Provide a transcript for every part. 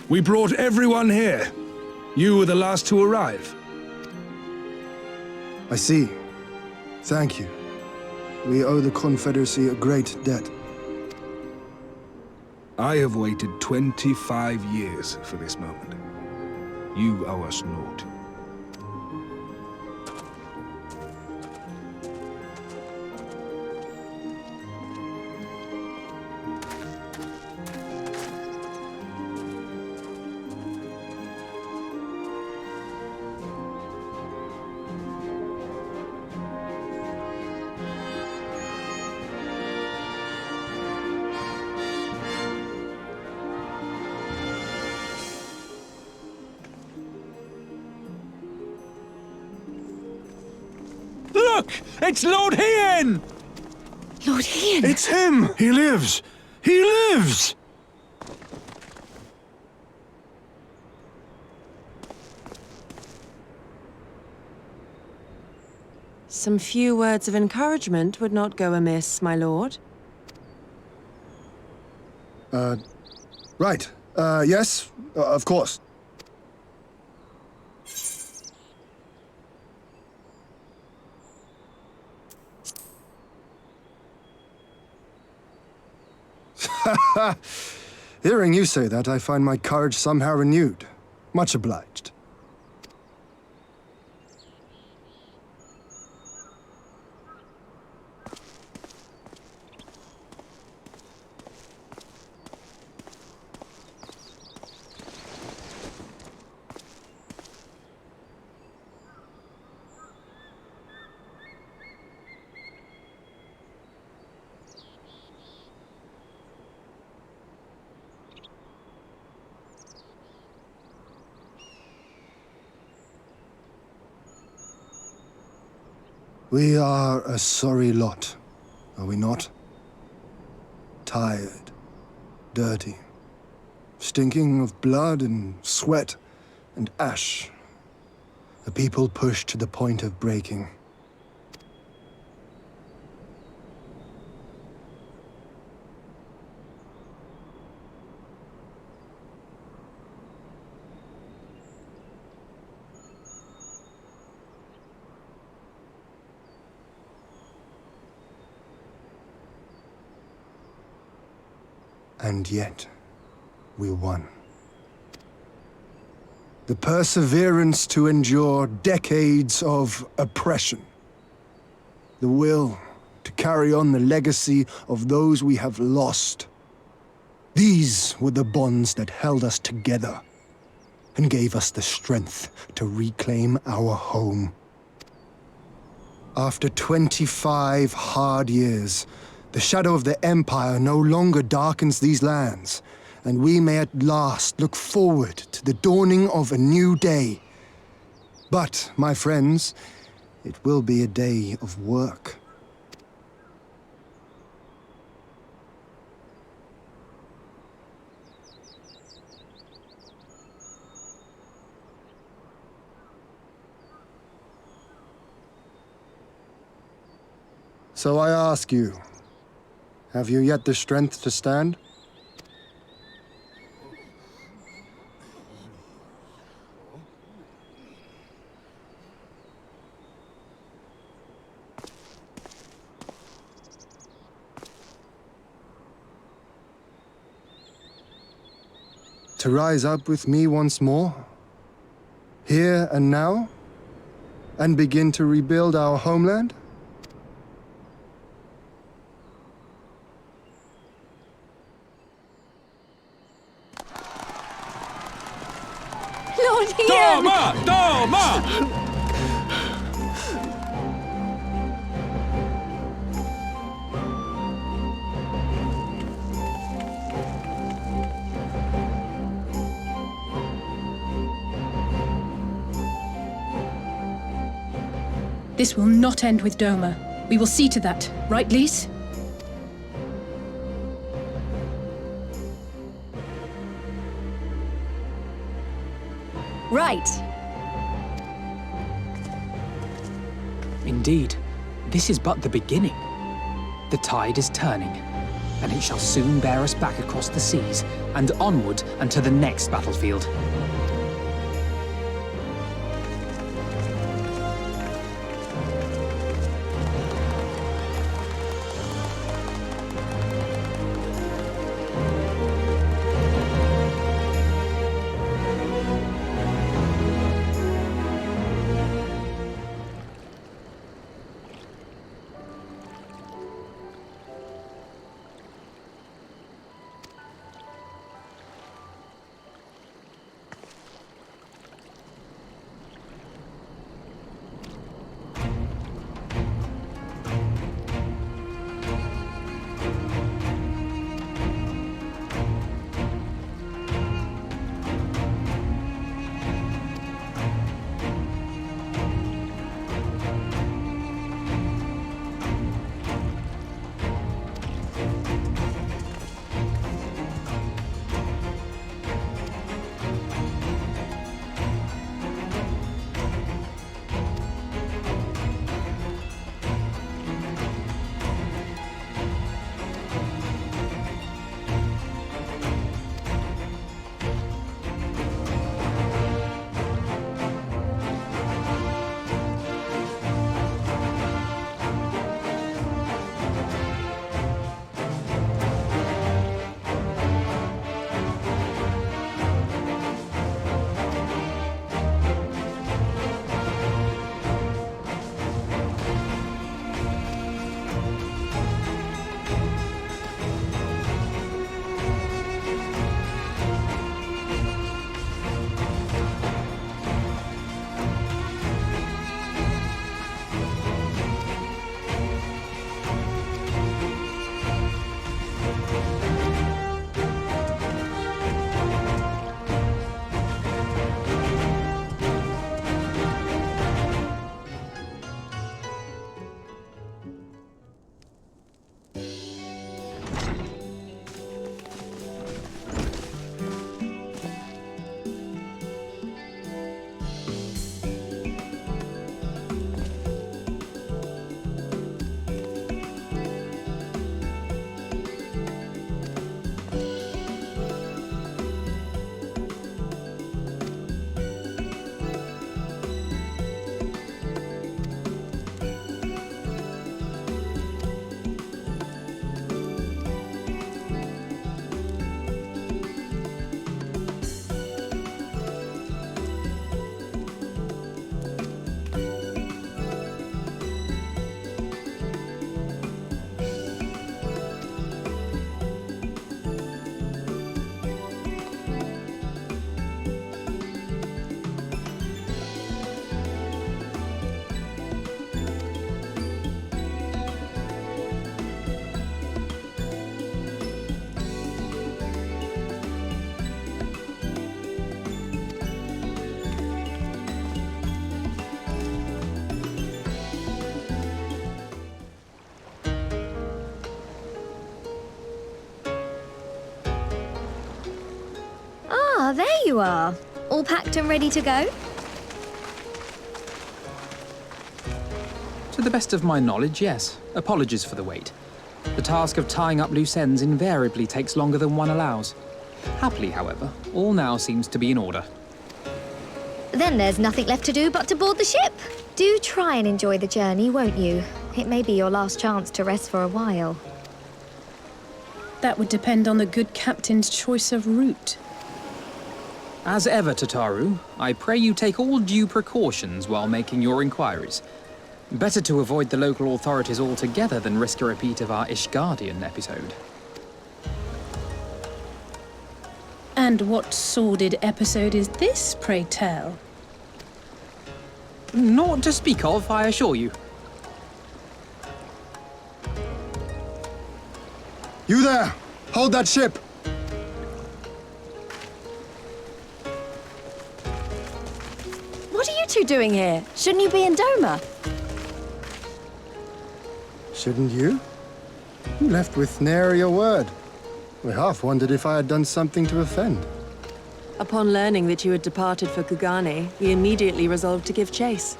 We brought everyone here. You were the last to arrive. I see. Thank you. We owe the Confederacy a great debt. I have waited 25 years for this moment. You owe us naught. Look! It's Lord Jeanne! Lord Jeanne! It's him! He lives! He lives! Some few words of encouragement would not go amiss, my lord. Right. Yes, of course. Hearing you say that, I find my courage somehow renewed. Much obliged. We are a sorry lot, are we not? Tired, dirty, stinking of blood and sweat and ash. A people pushed to the point of breaking. And yet, we won. The perseverance to endure decades of oppression. The will to carry on the legacy of those we have lost. These were the bonds that held us together and gave us the strength to reclaim our home. After 25 hard years, the shadow of the Empire no longer darkens these lands, and we may at last look forward to the dawning of a new day. But, my friends, it will be a day of work. So I ask you, have you yet the strength to stand? To rise up with me once more, here and now, and begin to rebuild our homeland? Lord Jeanne! Doma! Doma! This will not end with Doma. We will see to that, right, Lise? Right. Indeed, this is but the beginning. The tide is turning, and it shall soon bear us back across the seas, and onward and to the next battlefield. Ah, there you are. All packed and ready to go? To the best of my knowledge, yes. Apologies for the wait. The task of tying up loose ends invariably takes longer than one allows. Happily, however, all now seems to be in order. Then there's nothing left to do but to board the ship. Do try and enjoy the journey, won't you? It may be your last chance to rest for a while. That would depend on the good captain's choice of route. As ever, Tataru, I pray you take all due precautions while making your inquiries. Better to avoid the local authorities altogether than risk a repeat of our Ishgardian episode. And what sordid episode is this, pray tell? Naught to speak of, I assure you. You there! Hold that ship! What are you two doing here? Shouldn't you be in Doma? Shouldn't you? You left with nary a word. We half wondered if I had done something to offend. Upon learning that you had departed for Kugane, we immediately resolved to give chase.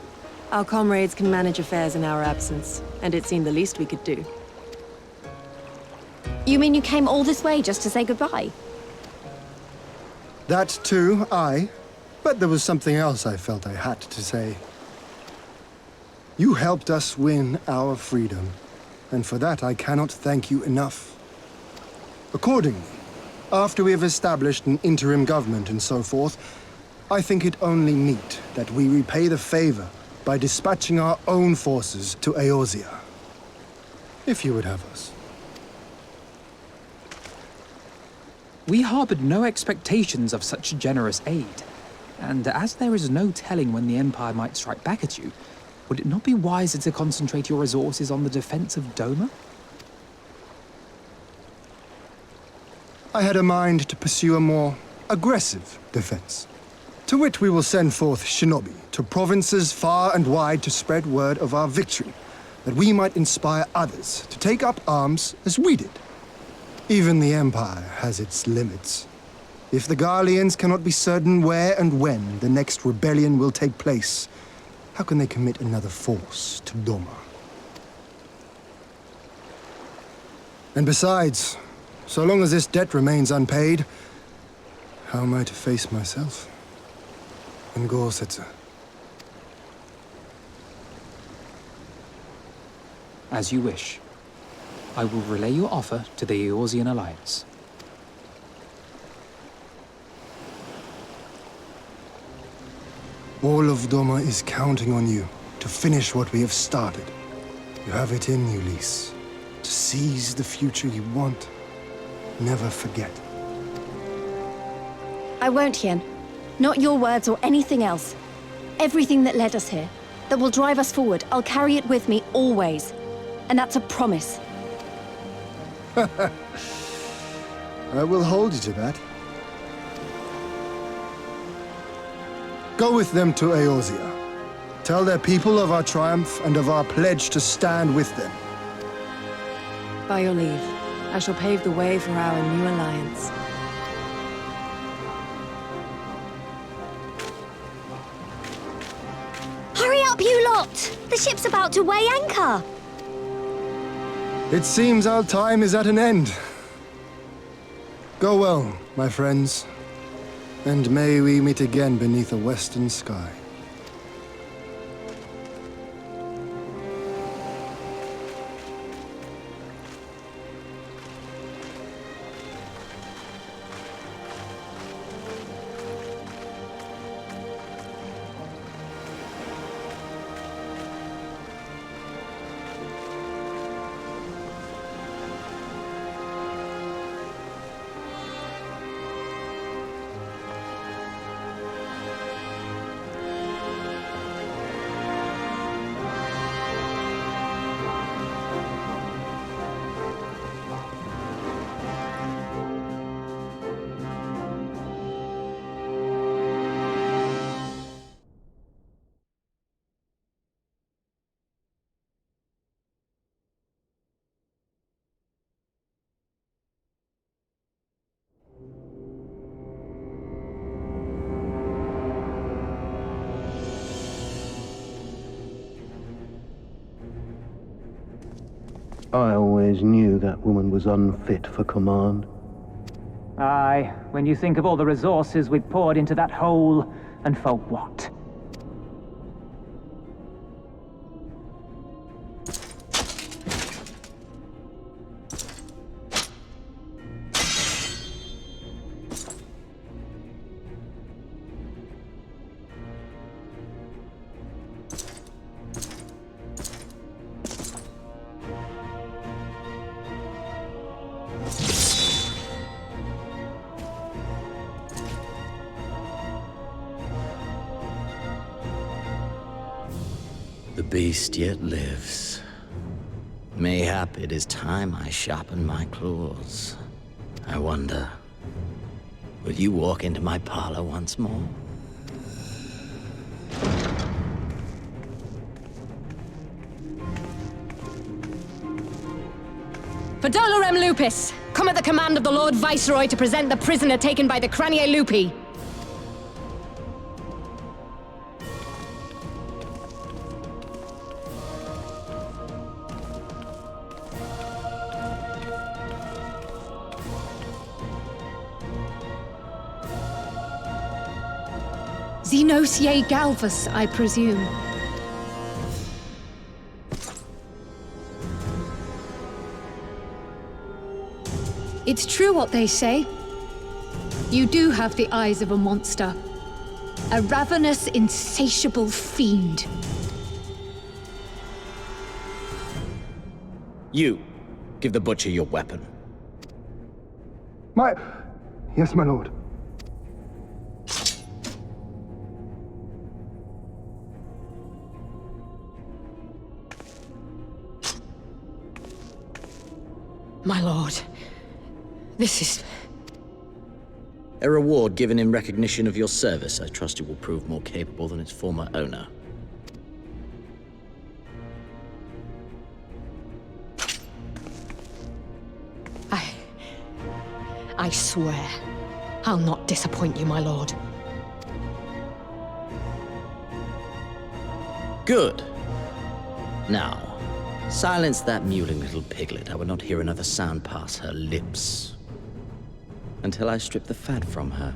Our comrades can manage affairs in our absence, and it seemed the least we could do. You mean you came all this way just to say goodbye? That too, aye. But there was something else I felt I had to say. You helped us win our freedom, and for that I cannot thank you enough. Accordingly, after we have established an interim government and so forth, I think it only meet that we repay the favor by dispatching our own forces to Eorzea. If you would have us. We harbored no expectations of such generous aid, and as there is no telling when the Empire might strike back at you, would it not be wiser to concentrate your resources on the defense of Doma? I had a mind to pursue a more aggressive defense, to which we will send forth shinobi to provinces far and wide to spread word of our victory, that we might inspire others to take up arms as we did. Even the Empire has its limits. If the Garleans cannot be certain where and when the next rebellion will take place, how can they commit another force to Doma? And besides, so long as this debt remains unpaid, how am I to face myself and Gorsetzer? As you wish. I will relay your offer to the Eorzean Alliance. All of Doma is counting on you to finish what we have started. You have it in you, Lys. To seize the future you want. Never forget. I won't, Jeanne. Not your words or anything else. Everything that led us here, that will drive us forward, I'll carry it with me always. And that's a promise. I will hold you to that. Go with them to Eorzea. Tell their people of our triumph and of our pledge to stand with them. By your leave, I shall pave the way for our new alliance. Hurry up, you lot! The ship's about to weigh anchor! It seems our time is at an end. Go well, my friends, and may we meet again beneath a western sky. I always knew that woman was unfit for command. Aye, when you think of all the resources we've poured into that hole, and for what? The beast yet lives. Mayhap it is time I sharpen my claws. I wonder, will you walk into my parlor once more? For Dolorem Lupus, come at the command of the Lord Viceroy to present the prisoner taken by the Cranie Lupi. Xenos ye Galvus, I presume. It's true what they say. You do have the eyes of a monster. A ravenous, insatiable fiend. You, give the butcher your weapon. Yes, my lord. My lord, this is... A reward given in recognition of your service. I trust it will prove more capable than its former owner. I swear, I'll not disappoint you, my lord. Good. Now, silence that mewling little piglet. I would not hear another sound pass her lips until I strip the fat from her.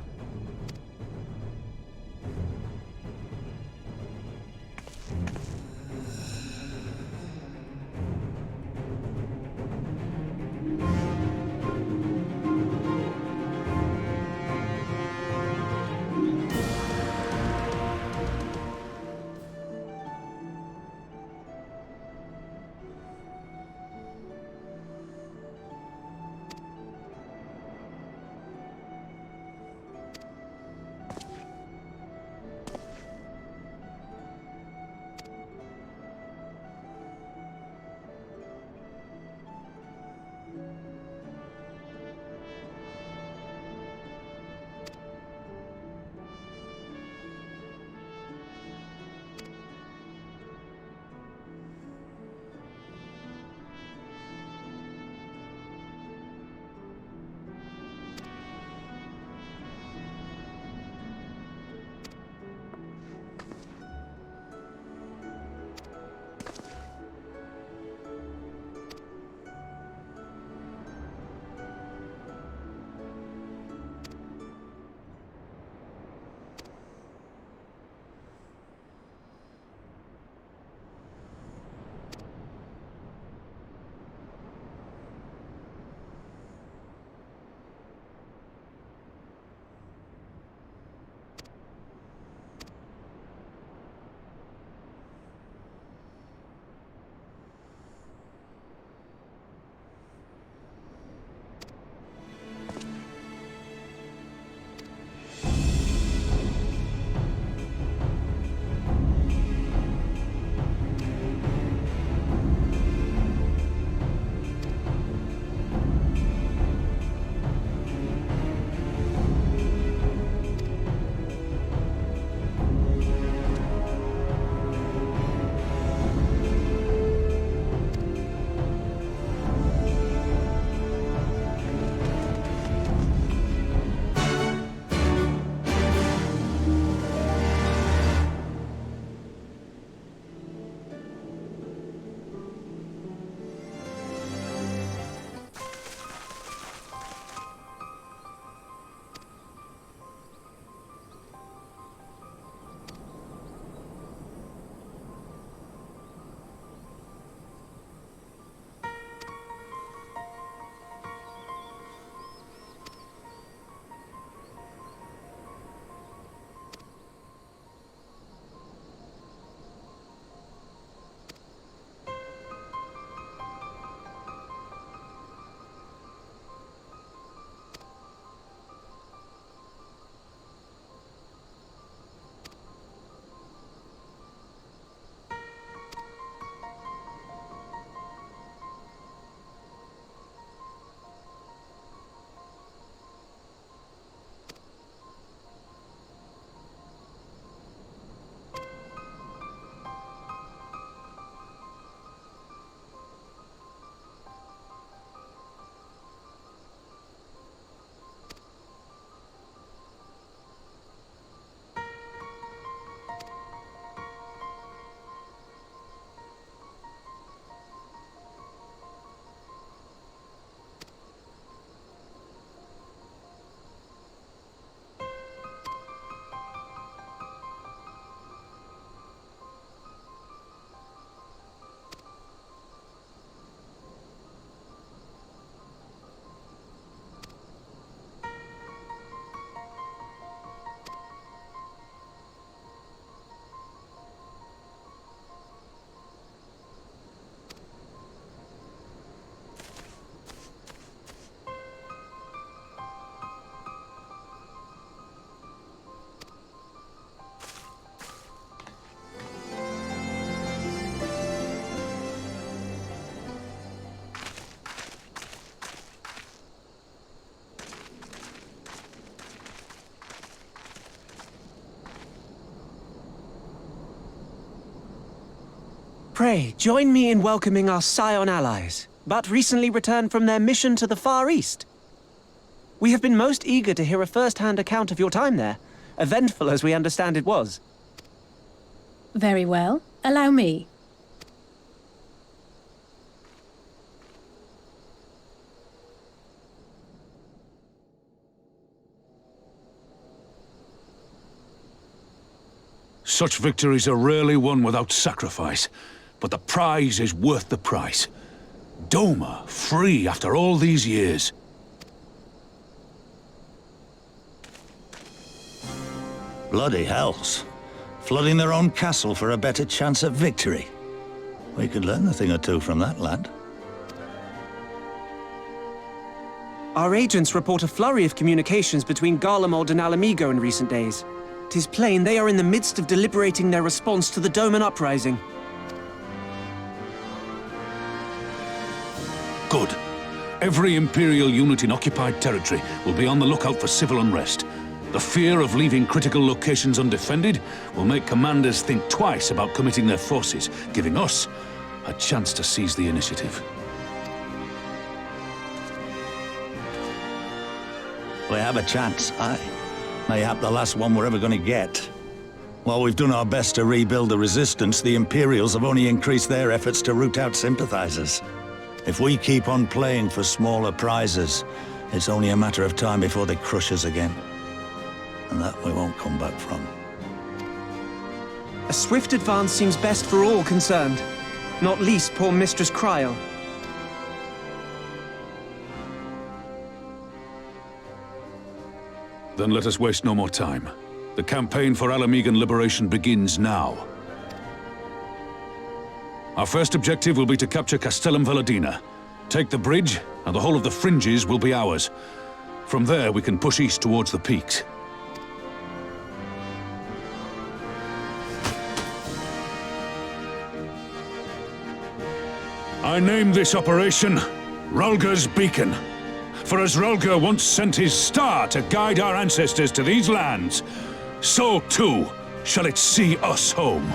Pray, join me in welcoming our Scion allies, but recently returned from their mission to the Far East. We have been most eager to hear a first-hand account of your time there, eventful as we understand it was. Very well. Allow me. Such victories are rarely won without sacrifice, but the prize is worth the price. Doma, free after all these years. Bloody hells. Flooding their own castle for a better chance at victory. We could learn a thing or two from that lad. Our agents report a flurry of communications between Garlemald and Alamigo in recent days. 'Tis plain they are in the midst of deliberating their response to the Doman uprising. Good. Every Imperial unit in occupied territory will be on the lookout for civil unrest. The fear of leaving critical locations undefended will make commanders think twice about committing their forces, giving us a chance to seize the initiative. We have a chance, aye. Mayhap the last one we're ever going to get. While we've done our best to rebuild the resistance, the Imperials have only increased their efforts to root out sympathizers. If we keep on playing for smaller prizes, it's only a matter of time before they crush us again. And that we won't come back from. A swift advance seems best for all concerned, not least poor Mistress Kryl. Then let us waste no more time. The campaign for Alamigan liberation begins now. Our first objective will be to capture Castellum Valadina. Take the bridge, and the whole of the fringes will be ours. From there, we can push east towards the peaks. I name this operation Rulga's Beacon. For as Rulga once sent his star to guide our ancestors to these lands, so too shall it see us home.